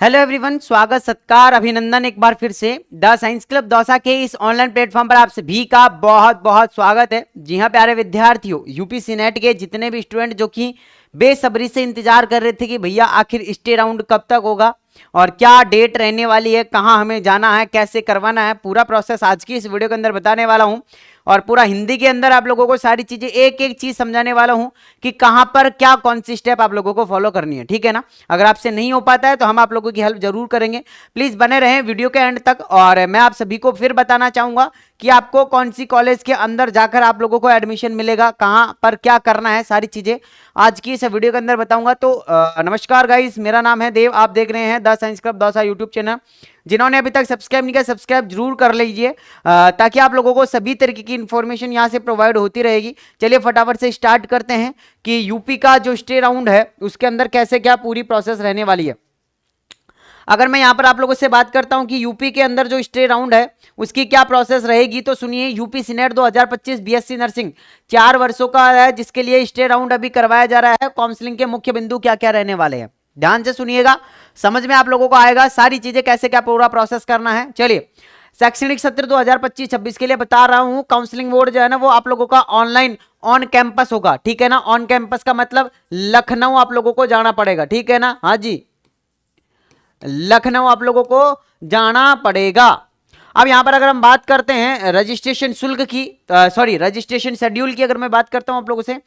Hello everyone, स्वागत सत्कार अभिनंदन एक बार फिर से द साइंस क्लब दौसा के इस ऑनलाइन प्लेटफॉर्म पर आप सभी का बहुत बहुत स्वागत है। जी हाँ प्यारे विद्यार्थियों, यूपीसी नेट के जितने भी स्टूडेंट जो कि बेसब्री से इंतजार कर रहे थे कि भैया आखिर स्टे राउंड कब तक होगा और क्या डेट रहने वाली है, कहाँ हमें जाना है, कैसे करवाना है, पूरा प्रोसेस आज की इस वीडियो के अंदर बताने वाला हूँ। और पूरा हिंदी के अंदर आप लोगों को सारी चीजें एक एक चीज समझाने वाला हूं कि कहां पर क्या कौन सी स्टेप आप लोगों को फॉलो करनी है। ठीक है ना। अगर आपसे नहीं हो पाता है तो हम आप लोगों की हेल्प जरूर करेंगे। प्लीज बने रहें वीडियो के एंड तक। और मैं आप सभी को फिर बताना चाहूंगा कि आपको कौन सी कॉलेज के अंदर जाकर आप लोगों को एडमिशन मिलेगा, कहां पर क्या करना है, सारी चीजें आज की इस वीडियो के अंदर बताऊंगा। तो नमस्कार गाइस, मेरा नाम है देव, आप देख रहे हैं the science club Dausa YouTube channel. जिन्होंने अभी तक सब्सक्राइब नहीं किया सब्सक्राइब जरूर कर लीजिए ताकि आप लोगों को सभी तरीके की इंफॉर्मेशन यहां से प्रोवाइड होती रहेगी। चलिए फटाफट से स्टार्ट करते हैं कि यूपी का जो स्टे राउंड है उसके अंदर कैसे क्या पूरी प्रोसेस रहने वाली है। अगर मैं यहां पर आप लोगों से बात करता हूं कि यूपी के अंदर जो स्टे राउंड है उसकी क्या प्रोसेस रहेगी, तो सुनिए। यूपी सीनेट 2025 बीएससी नर्सिंग 4 वर्षों का है जिसके लिए स्टे राउंड अभी करवाया जा रहा है। काउंसलिंग के मुख्य बिंदु क्या क्या रहने वाले हैं, ध्यान से सुनिएगा, समझ में आप लोगों को आएगा सारी चीजें कैसे क्या पूरा प्रोसेस करना है। चलिए, शैक्षणिक सत्र 2025-26 के लिए बता रहा हूं। काउंसलिंग मोड जो है ना वो आप लोगों का ऑनलाइन ऑन कैंपस होगा। ठीक है ना। ऑन कैंपस का मतलब लखनऊ आप लोगों को जाना पड़ेगा। ठीक है ना। हाँ जी, लखनऊ आप लोगों को जाना पड़ेगा। अब यहां पर अगर हम बात करते हैं रजिस्ट्रेशन शुल्क की, सॉरी रजिस्ट्रेशन शेड्यूल की, अगर मैं बात करता हूं आप लोगों से,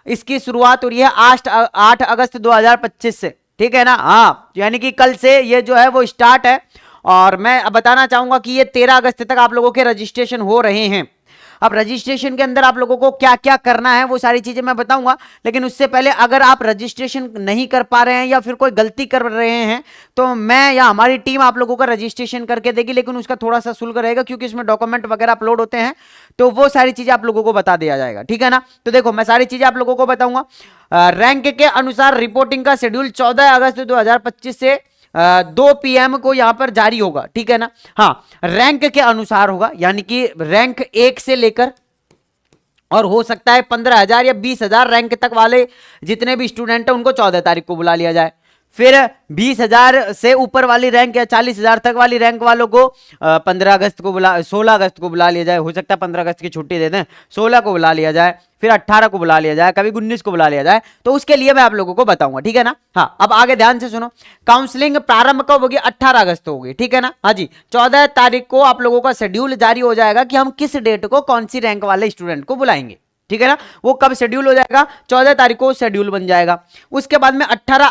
इसकी शुरुआत हो रही है 8 अगस्त 2025 से। ठीक है ना। हाँ, यानी कि कल से ये जो है वो स्टार्ट है। और मैं अब बताना चाहूंगा कि ये 13 अगस्त तक आप लोगों के रजिस्ट्रेशन हो रहे हैं। अब रजिस्ट्रेशन के अंदर आप लोगों को क्या क्या करना है वो सारी चीजें मैं बताऊंगा, लेकिन उससे पहले अगर आप रजिस्ट्रेशन नहीं कर पा रहे हैं या फिर कोई गलती कर रहे हैं तो मैं या हमारी टीम आप लोगों का रजिस्ट्रेशन करके देगी, लेकिन उसका थोड़ा सा शुल्क रहेगा क्योंकि इसमें डॉक्यूमेंट वगैरह अपलोड होते हैं, तो वो सारी चीजें आप लोगों को बता दिया जाएगा। ठीक है ना। तो देखो मैं सारी चीजें आप लोगों को बताऊंगा। रैंक के अनुसार रिपोर्टिंग का शेड्यूल 14 अगस्त 2025 से 2 PM को यहां पर जारी होगा। ठीक है ना। हाँ, रैंक के अनुसार होगा, यानी कि रैंक 1 से लेकर और हो सकता है 15,000 या 20,000 रैंक तक वाले जितने भी स्टूडेंट हैं उनको 14 तारीख को बुला लिया जाए। फिर 20,000 से ऊपर वाली रैंक या 40,000 तक वाली रैंक वालों को 15 अगस्त को 16 अगस्त को बुला लिया जाए। हो सकता है 15 अगस्त की छुट्टी दे दें, 16 को बुला लिया जाए, फिर 18 को बुला लिया जाए, कभी 19 को बुला लिया जाए, तो उसके लिए मैं आप लोगों को बताऊंगा। ठीक है ना। हाँ, अब आगे ध्यान से सुनो। काउंसलिंग प्रारंभ कब होगी? 18 अगस्त होगी। ठीक है ना। हाँ जी, 14 तारीख को आप लोगों का शेड्यूल जारी हो जाएगा कि हम किस डेट को कौन सी रैंक वाले स्टूडेंट को बुलाएंगे। ठीक है ना। वो कब शेड्यूल हो जाएगा? 14 तारीख को शेड्यूल बन जाएगा। उसके बाद में 18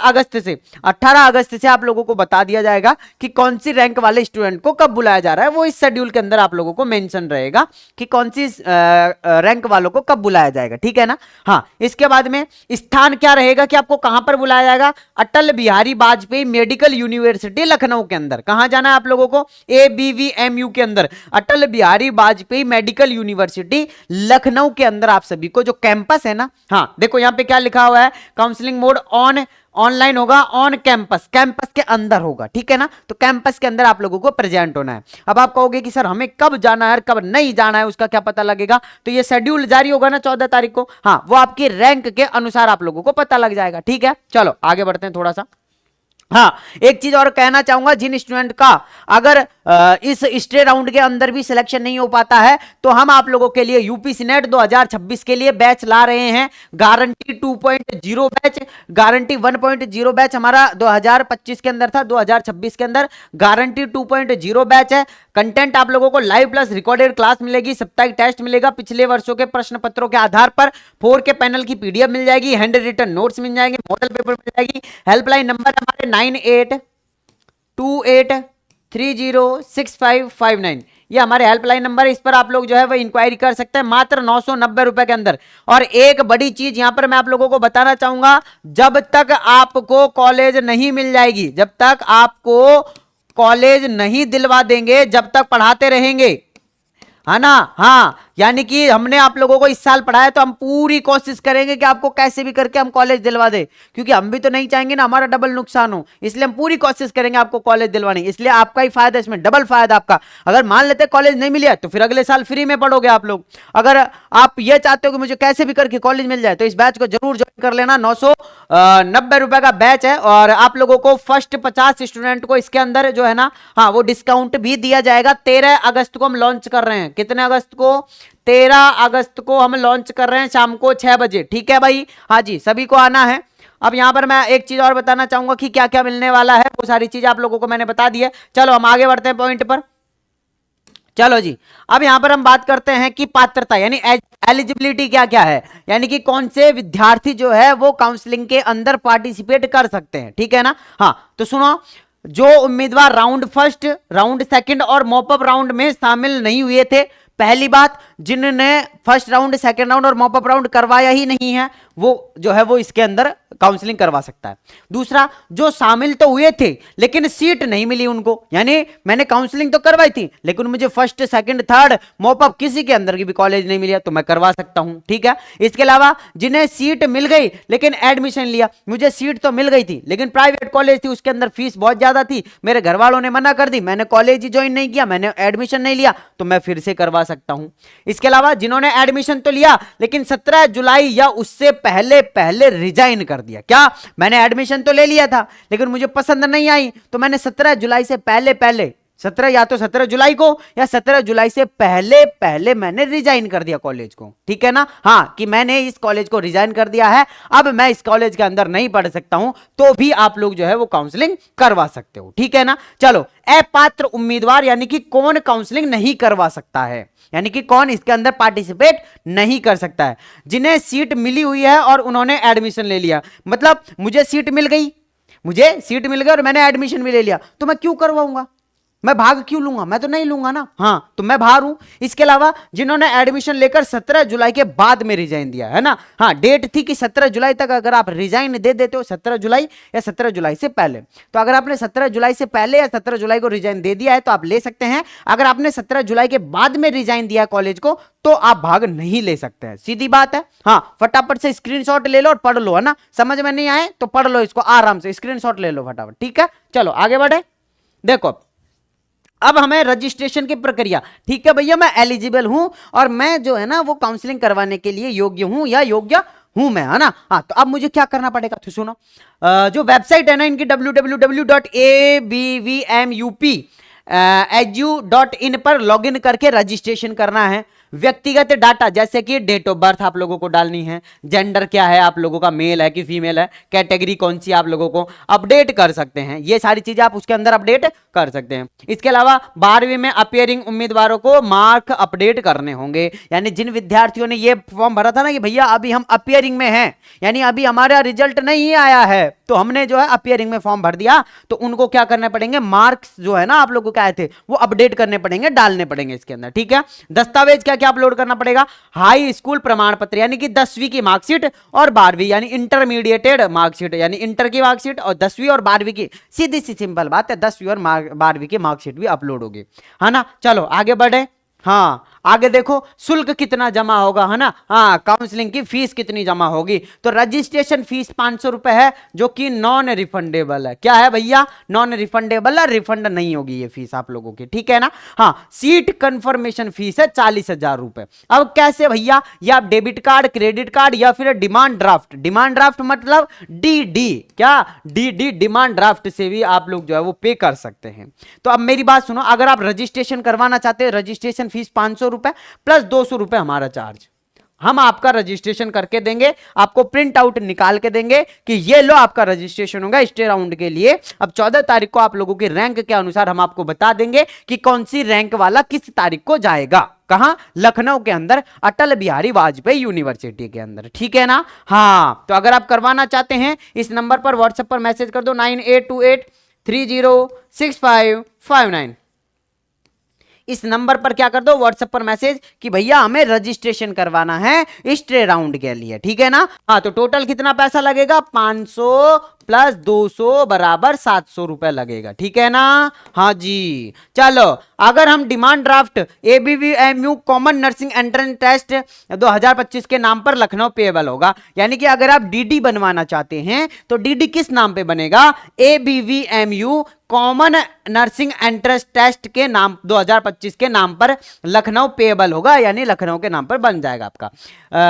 अगस्त से आप लोगों को बता दिया जाएगा कि कौन सी रैंक वाले स्टूडेंट को कब बुलाया जा रहा है। वो इस शेड्यूल के अंदर आप लोगों को मेंशन रहेगा कि कौन सी रैंक वालों को कब बुलाया जाएगा। ठीक है ना। हाँ, इसके बाद में स्थान क्या रहेगा कि आपको कहां पर बुलाया जाएगा? अटल बिहारी वाजपेयी मेडिकल यूनिवर्सिटी लखनऊ के अंदर। कहां जाना है आप लोगों को? ABVMU के अंदर, अटल बिहारी वाजपेयी मेडिकल यूनिवर्सिटी लखनऊ के अंदर आप सभी को जो कैंपस है ना। हाँ देखो यहां पे क्या लिखा हुआ है, काउंसलिंग मोड ऑनलाइन होगा, ऑन कैंपस, कैंपस के अंदर होगा। ठीक है ना। तो कैंपस के अंदर आप लोगों को प्रेजेंट होना है। अब आप कहोगे कि सर हमें कब जाना है कब नहीं जाना है, उसका क्या पता लगेगा? तो ये शेड्यूल जारी होगा ना 14 तारीख को। हाँ, वो आपकी रैंक के अनुसार आप लोगों को पता लग जाएगा। ठीक है, चलो आगे बढ़ते हैं थोड़ा सा। हाँ, एक चीज और कहना चाहूंगा, जिन स्टूडेंट का अगर इस स्टे राउंड के अंदर भी सिलेक्शन नहीं हो पाता है तो हम आप लोगों के लिए यूपी सीनेट 2026 के लिए बैच ला रहे हैं। गारंटी 2.0 बैच, गारंटी 1.0 बैच हमारा 2025 के अंदर था, 2026 के अंदर गारंटी 2.0 बैच है। कंटेंट आप लोगों को लाइव प्लस रिकॉर्डेड क्लास मिलेगी, साप्ताहिक टेस्ट मिलेगा, पिछले वर्षों के प्रश्न पत्रों के आधार पर 4 के पैनल की PDF मिल जाएगी, हैंड रिटन नोट्स मिल जाएंगे, मॉडल पेपर मिल जाएगी। हेल्पलाइन नंबर हमारे 9828306559, ये हमारे हेल्पलाइन नंबर है। इस पर आप लोग जो है वो इंक्वायरी कर सकते हैं मात्र 990 रुपए के अंदर। और एक बड़ी चीज यहां पर मैं आप लोगों को बताना चाहूंगा, जब तक आपको कॉलेज नहीं मिल जाएगी, जब तक आपको कॉलेज नहीं दिलवा देंगे, जब तक पढ़ाते रहेंगे, है ना। हाँ, यानी कि हमने आप लोगों को इस साल पढ़ाया तो हम पूरी कोशिश करेंगे कि आपको कैसे भी करके हम कॉलेज दिलवा दे, क्योंकि हम भी तो नहीं चाहेंगे ना हमारा डबल नुकसान हो, इसलिए हम पूरी कोशिश करेंगे आपको कॉलेज दिलवाने। इसलिए आपका ही फायदा, इसमें डबल फायदा आपका। अगर मान लेते कॉलेज नहीं मिला तो फिर अगले साल फ्री में पढ़ोगे आप लोग। अगर आप ये चाहते हो कि मुझे कैसे भी करके कॉलेज मिल जाए तो इस बैच को जरूर कर लेना। 990 रुपए का बैच है और आप लोगों को फर्स्ट 50 स्टूडेंट को इसके अंदर जो है ना, हाँ, वो डिस्काउंट भी दिया जाएगा। 13 अगस्त को हम लॉन्च कर रहे हैं। कितने अगस्त को? 13 अगस्त को हम लॉन्च कर रहे हैं शाम को 6 बजे। ठीक है भाई, हाँ जी, सभी को आना है। अब यहां पर मैं एक चीज और बताना चाहूंगा कि क्या क्या मिलने वाला है, वो सारी चीज आप लोगों को मैंने बता दी है। चलो हम आगे बढ़ते हैं पॉइंट पर। चलो जी, अब यहां पर हम बात करते हैं कि पात्रता यानी एलिजिबिलिटी क्या क्या है, यानी कि कौन से विद्यार्थी जो है वो काउंसलिंग के अंदर पार्टिसिपेट कर सकते हैं। ठीक है ना, हाँ, तो सुनो, जो उम्मीदवार राउंड फर्स्ट, राउंड सेकंड और मॉपअप राउंड में शामिल नहीं हुए थे, पहली बात, जिन्होंने फर्स्ट राउंड, सेकंड राउंड और मॉपअप राउंड करवाया ही नहीं है, वो जो है वो इसके अंदर काउंसलिंग करवा सकता है। दूसरा, जो शामिल तो हुए थे लेकिन सीट नहीं मिली उनको, यानी मैंने काउंसलिंग तो करवाई थी लेकिन मुझे फर्स्ट, सेकंड, थर्ड, मॉपअप किसी के अंदर की भी कॉलेज नहीं मिला, तो मैं करवा सकता हूं। ठीक है, इसके अलावा जिन्हें सीट मिल गई लेकिन एडमिशन लिया, मुझे सीट तो मिल गई थी लेकिन प्राइवेट कॉलेज थी, उसके अंदर फीस बहुत ज्यादा थी, मेरे घर वालों ने मना कर दी, मैंने कॉलेज ही ज्वाइन नहीं किया, मैंने एडमिशन नहीं लिया, तो मैं फिर से करवा सकता हूं। इसके अलावा जिन्होंने एडमिशन तो लिया लेकिन 17 जुलाई या उससे पहले पहले रिजाइन कर दिया, क्या, मैंने एडमिशन तो ले लिया था लेकिन मुझे पसंद नहीं आई, तो मैंने 17 जुलाई से पहले पहले 17 या तो 17 जुलाई को या 17 जुलाई से पहले पहले मैंने रिजाइन कर दिया कॉलेज को। ठीक है ना, हाँ, कि मैंने इस कॉलेज को रिजाइन कर दिया है, अब मैं इस कॉलेज के अंदर नहीं पढ़ सकता हूं, तो भी आप लोग जो है वो काउंसलिंग करवा सकते हो। ठीक है ना, चलो, अपात्र उम्मीदवार यानी कि कौन काउंसलिंग नहीं करवा सकता है, यानी कि कौन इसके अंदर पार्टिसिपेट नहीं कर सकता है? जिन्हें सीट मिली हुई है और उन्होंने एडमिशन ले लिया, मतलब मुझे सीट मिल गई, और मैंने एडमिशन भी ले लिया, तो मैं क्यों करवाऊंगा, मैं भाग क्यों लूंगा, मैं तो नहीं लूंगा ना, हाँ, तो मैं बाहर हूं। इसके अलावा जिन्होंने एडमिशन लेकर 17 जुलाई के बाद में रिजाइन दिया है ना, हाँ, डेट थी कि 17 जुलाई तक अगर आप रिजाइन दे देते हो, 17 जुलाई या 17 जुलाई से पहले, तो अगर आपने 17 जुलाई से पहले या 17 जुलाई को रिजाइन दे दिया है तो आप ले सकते हैं। अगर आपने 17 जुलाई के बाद में रिजाइन दिया कॉलेज को तो आप भाग नहीं ले सकते हैं, सीधी बात है। हाँ, फटाफट से स्क्रीनशॉट ले लो और पढ़ लो, है ना, समझ में नहीं आए तो पढ़ लो इसको आराम से, स्क्रीनशॉट ले लो फटाफट। ठीक है, चलो आगे बढ़े। देखो, अब हमें रजिस्ट्रेशन की प्रक्रिया, ठीक है भैया, मैं एलिजिबल हूं और मैं जो है ना वो काउंसलिंग करवाने के लिए योग्य हूं या योग्य हूं मैं, है ना, हाँ, तो अब मुझे क्या करना पड़ेगा, तो सुनो, जो वेबसाइट है ना इनकी www.abvmup.edu.in पर लॉगिन करके रजिस्ट्रेशन करना है। व्यक्तिगत डाटा जैसे कि डेट ऑफ बर्थ आप लोगों को डालनी है, जेंडर क्या है आप लोगों का, मेल है कि फीमेल है, कैटेगरी कौन सी आप लोगों को अपडेट कर सकते हैं, ये सारी चीजें आप उसके अंदर अपडेट कर सकते हैं। इसके अलावा 12वीं में अपियरिंग उम्मीदवारों को मार्क अपडेट करने होंगे, यानी जिन विद्यार्थियों ने ये फॉर्म भरा था ना कि भैया अभी हम अपियरिंग में हैं, यानी अभी हमारा रिजल्ट नहीं आया है, तो हमने जो है अपियरिंग में फॉर्म भर दिया, तो उनको क्या करने पड़ेंगे, मार्क्स जो है ना आप लोगों को क्या थे वो अपडेट करने पड़ेंगे, डालने पड़ेंगे इसके अंदर। ठीक है, दस्तावेज क्या क्या अपलोड करना पड़ेगा, हाई स्कूल प्रमाण पत्र यानी कि 10वीं की मार्कशीट और 12वीं यानी इंटरमीडिएटेड मार्कशीट, यानी इंटर की मार्कशीट और 10वीं और 12वीं की, सीधी सी सिंपल बात है, 10वीं और 12वीं की मार्कशीट भी अपलोड होगी, है ना। चलो आगे बढ़े। हाँ, आगे देखो शुल्क कितना जमा होगा, है ना, हाँ, काउंसलिंग की फीस कितनी जमा होगी, तो रजिस्ट्रेशन फीस 500 रुपए है जो कि नॉन रिफंडेबल है। क्या है भैया, नॉन रिफंडेबल है, रिफंड नहीं होगी ये फीस आप लोगों की। ठीक है ना, हाँ, सीट कंफर्मेशन फीस है 40,000 रुपए। अब कैसे भैया, या आप डेबिट कार्ड, क्रेडिट कार्ड या फिर डिमांड ड्राफ्ट मतलब डीडी, क्या डीडी डिमांड ड्राफ्ट से भी आप लोग जो है वो पे कर सकते हैं। तो अब मेरी बात सुनो, अगर आप रजिस्ट्रेशन करवाना चाहते हैं, रजिस्ट्रेशन फीस 500 रुपए प्लस 200 रुपए हमारा चार्ज, हम आपका रजिस्ट्रेशन करके देंगे, आपको प्रिंट आउट निकाल के देंगे कि ये लो आपका रजिस्ट्रेशन होगा स्टे राउंड के लिए। अब 14 तारीख को आप लोगों की रैंक के अनुसार हम आपको बता देंगे कि कौन सी रैंक वाला किस तारीख को जाएगा, कहां, लखनऊ के अंदर अटल बिहारी वाजपेयी यूनिवर्सिटी के अंदर। ठीक है ना, हाँ, तो अगर आप करवाना चाहते हैं इस नंबर पर व्हाट्सएप पर मैसेज कर दो 9828306559, इस नंबर पर क्या कर दो, व्हाट्सएप पर मैसेज कि भैया हमें रजिस्ट्रेशन करवाना है स्टे राउंड के लिए। ठीक है ना, हाँ, तो टोटल कितना पैसा लगेगा, 500 प्लस 200 बराबर 700 रुपए लगेगा। ठीक है ना, हाँ जी। चलो, अगर हम demand draft ABVMU common nursing entrance test 2025 के नाम पर लखनऊ पेएबल होगा, यानी कि अगर आप डीडी बनवाना चाहते हैं तो डीडी किस नाम पे बनेगा, एबीवीएमयू कॉमन नर्सिंग एंट्रेंस टेस्ट के नाम 2025 के नाम पर लखनऊ पेएबल होगा, यानी लखनऊ के नाम पर बन जाएगा आपका।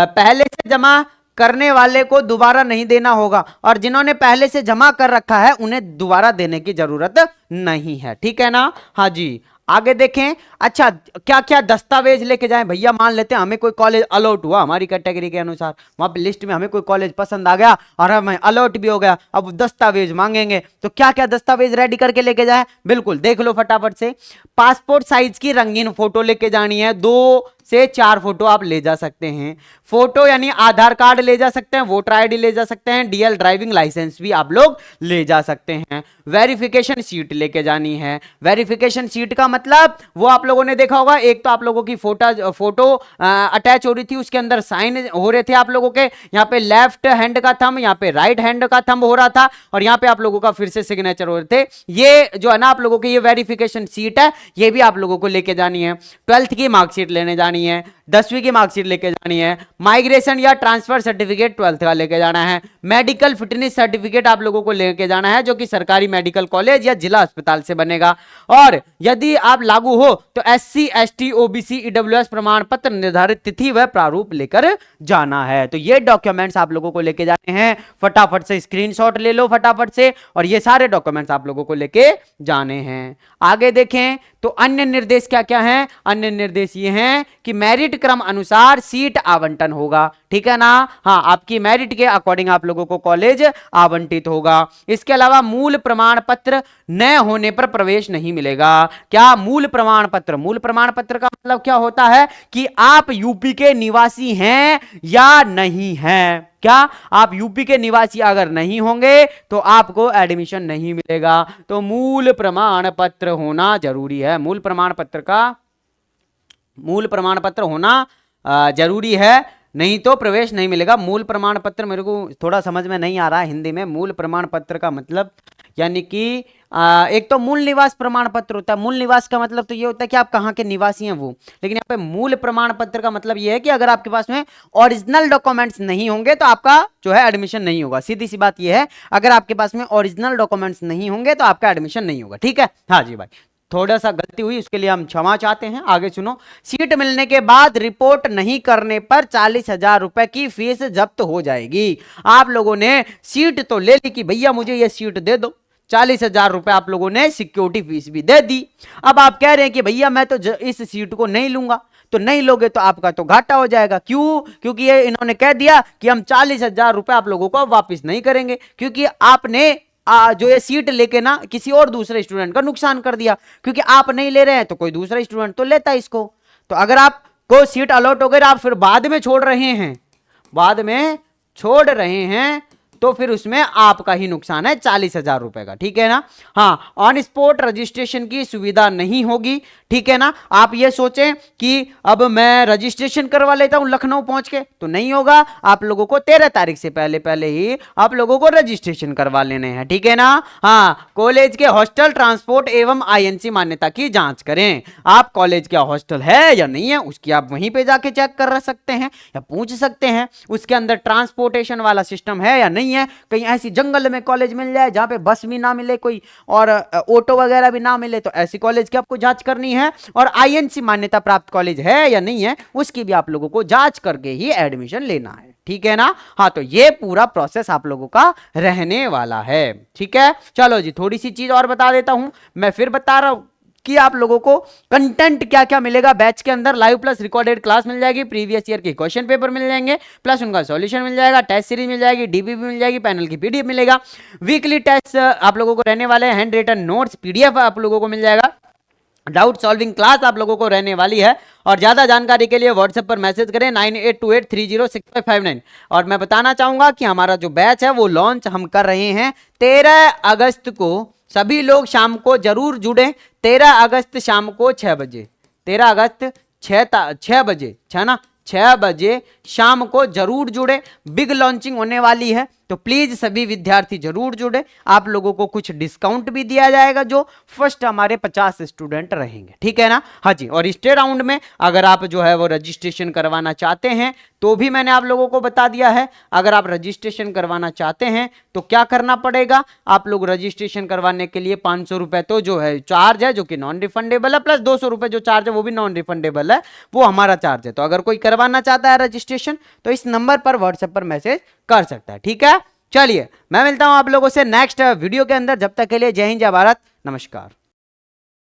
पहले से जमा करने वाले को दोबारा नहीं देना होगा, और जिन्होंने पहले से जमा कर रखा है उन्हें दोबारा देने की जरूरत नहीं है। ठीक है ना? हाँ जी, आगे देखें। अच्छा, क्या क्या दस्तावेज लेके जाएं भैया? मान लेते हैं हमें कोई कॉलेज अलॉट हुआ हमारी कैटेगरी के अनुसार, वहां पे लिस्ट में हमें कोई कॉलेज पसंद आ गया और हमें अलॉट भी हो गया, अब दस्तावेज मांगेंगे तो क्या क्या दस्तावेज रेडी करके लेके जाए? बिल्कुल देख लो फटाफट से। पासपोर्ट साइज की रंगीन फोटो लेके जानी है, 2 से 4 फोटो आप ले जा सकते हैं। फोटो यानी आधार कार्ड ले जा सकते हैं, वोटर आईडी ले जा सकते हैं, डीएल ड्राइविंग लाइसेंस भी आप लोग ले जा सकते हैं। वेरिफिकेशन शीट लेके जानी है। वेरिफिकेशन शीट का मतलब वो आप लोगों ने देखा होगा, एक तो आप लोगों की फोटो अटैच हो रही थी, उसके अंदर साइन हो रहे थे आप लोगों के, यहाँ पे लेफ्ट हैंड का थंब, यहाँ पे राइट हैंड का थंब हो रहा था, और यहाँ पे आप लोगों का फिर से सिग्नेचर हो रहे थे। ये जो है ना आप लोगों की ये वेरिफिकेशन शीट है, ये भी आप लोगों को लेके जानी है। 12th की मार्कशीट लेने जानी है, 10वीं की मार्कशीट लेके जानी है, माइग्रेशन या ट्रांसफर सर्टिफिकेट 12th का लेके जाना है, मेडिकल फिटनेस सर्टिफिकेट आप लोगों को लेके जाना है जो कि सरकारी मेडिकल कॉलेज या जिला अस्पताल से बनेगा, और यदि आप लागू हो तो SC ST OBC EWS प्रमाण पत्र निर्धारित तिथि व प्रारूप लेकर जाना है। तो ये डॉक्यूमेंट्स आप लोगों को लेके जाने हैं, फटाफट से स्क्रीनशॉट ले लो फटाफट से, और ये सारे डॉक्यूमेंट्स आप लोगों को लेके जाने हैं। आगे देखें तो अन्य निर्देश क्या क्या हैं? अन्य निर्देश ये हैं कि मेरिट क्रम अनुसार सीट आवंटन होगा। ठीक है ना? हाँ, आपकी मेरिट के अकॉर्डिंग आप लोगों को कॉलेज आवंटित होगा। इसके अलावा मूल प्रमाण पत्र न होने पर प्रवेश नहीं मिलेगा। क्या मूल प्रमाण पत्र? मूल प्रमाण पत्र का मतलब क्या होता है कि आप यूपी के निवासी हैं या नहीं हैं। क्या आप यूपी के निवासी अगर नहीं होंगे तो आपको एडमिशन नहीं मिलेगा। तो मूल प्रमाण पत्र होना जरूरी है। मूल प्रमाण पत्र होना जरूरी है, नहीं तो प्रवेश नहीं मिलेगा। मूल प्रमाण पत्र मेरे को थोड़ा समझ में नहीं आ रहा है हिंदी में। मूल प्रमाण पत्र का मतलब यानी कि एक तो मूल निवास प्रमाण पत्र होता है। मूल निवास का मतलब तो ये होता है कि आप कहाँ के निवासी हैं वो, लेकिन यहाँ पे मूल प्रमाण पत्र का मतलब ये है कि अगर आपके पास में ओरिजिनल डॉक्यूमेंट्स नहीं होंगे तो आपका जो है एडमिशन नहीं होगा। सीधी सी बात ये है, अगर आपके पास में ओरिजिनल डॉक्यूमेंट्स नहीं होंगे तो आपका एडमिशन नहीं होगा। ठीक है? हाँ जी भाई, थोड़ा सा गलती हुई, उसके लिए हम क्षमा चाहते हैं। आगे सुनो। सीट मिलने के बाद रिपोर्ट नहीं करने पर 40,000 रुपए की फीस जब्त हो जाएगी। आप लोगों ने सीट तो ले ली कि भैया मुझे ये सीट दे दो, 40,000 रुपए आप लोगों ने सिक्योरिटी फीस भी दे दी। अब आप कह रहे हैं कि भैया मैं तो इस सीट को नहीं लूंगा, तो नहीं लोगे तो आपका तो घाटा हो जाएगा। क्यों? क्योंकि ये इन्होंने कह दिया कि हम 40,000 रुपए आप लोगों को वापस नहीं करेंगे, क्योंकि आपने जो ये सीट लेके ना किसी और दूसरे स्टूडेंट का नुकसान कर दिया। क्योंकि आप नहीं ले रहे हैं तो कोई दूसरा स्टूडेंट तो लेता है इसको। तो अगर आपको सीट अलॉट हो गई, आप फिर बाद में छोड़ रहे हैं तो फिर उसमें आपका ही नुकसान है 40,000 रुपए का। ठीक है ना? हाँ, ऑन स्पॉट रजिस्ट्रेशन की सुविधा नहीं होगी। ठीक है ना? आप ये सोचें कि अब मैं रजिस्ट्रेशन करवा लेता हूं लखनऊ पहुंच के, तो नहीं होगा। आप लोगों को 13 तारीख से पहले ही आप लोगों को रजिस्ट्रेशन करवा लेने हैं। ठीक है ना? हाँ, कॉलेज के हॉस्टल ट्रांसपोर्ट एवं INC मान्यता की जांच करें। आप कॉलेज का हॉस्टल है या नहीं है उसकी आप वहीं पे जाके चेक कर सकते हैं या पूछ सकते हैं। उसके अंदर ट्रांसपोर्टेशन वाला सिस्टम है या नहीं है। कहीं ऐसी जंगल में कॉलेज मिल जाए जहां पे बस भी ना मिले कोई और ऑटो वगैरह भी ना मिले, तो ऐसी कॉलेज की आपको जांच करनी है। और INC मान्यता प्राप्त कॉलेज है या नहीं है उसकी भी आप लोगों को जांच करके ही एडमिशन लेना है। ठीक है ना? हाँ, तो ये पूरा प्रोसेस आप लोगों का रहने वाला है। ठीक है? चलो जी, थोड़ी सी चीज और बता देता हूं। मैं फिर बता रहा हूं कि आप लोगों को कंटेंट क्या क्या मिलेगा बैच के अंदर। लाइव प्लस रिकॉर्डेड क्लास मिल जाएगी, प्रीवियस ईयर के क्वेश्चन पेपर मिल जाएंगे, प्लस उनका सॉल्यूशन मिल जाएगा, टेस्ट सीरीज मिल जाएगी, DBB मिल जाएगी, पैनल की PDF मिलेगा, वीकली टेस्ट आप लोगों को रहने वाले हैं, हैंड रिटन नोट्स PDF आप लोगों को मिल जाएगा, डाउट सॉल्विंग क्लास आप लोगों को रहने वाली है। और ज्यादा जानकारी के लिए व्हाट्सएप पर मैसेज करें 9828306559। और मैं बताना चाहूंगा कि हमारा जो बैच है वो लॉन्च हम कर रहे हैं 13 अगस्त को। सभी लोग शाम को जरूर जुड़े। 13 अगस्त शाम को 6 बजे, 13 अगस्त 6 बजे, 6 बजे शाम को जरूर जुड़े। बिग लॉन्चिंग होने वाली है। तो प्लीज सभी विद्यार्थी जरूर जुड़े, आप लोगों को कुछ डिस्काउंट भी दिया जाएगा जो फर्स्ट हमारे 50 स्टूडेंट रहेंगे, ठीक है ना। हाँ जी, और इस राउंड में अगर आप जो है वो रजिस्ट्रेशन करवाना चाहते हैं तो भी मैंने आप लोगों को बता दिया है। अगर आप रजिस्ट्रेशन करवाना चाहते हैं तो क्या करना पड़ेगा, आप लोग रजिस्ट्रेशन करवाने के लिए 500 रुपए तो जो है चार्ज है, जो कि नॉन रिफंडेबल है, प्लस 200 रुपए जो चार्ज है वो भी नॉन रिफंडेबल है, वो हमारा चार्ज है। तो अगर कोई करवाना चाहता है रजिस्ट्रेशन तो इस नंबर पर व्हाट्सएप पर मैसेज कर सकता है, ठीक है। चलिए मैं मिलता हूं आप लोगों से नेक्स्ट वीडियो के अंदर, जब तक के लिए जय हिंद जय भारत, नमस्कार।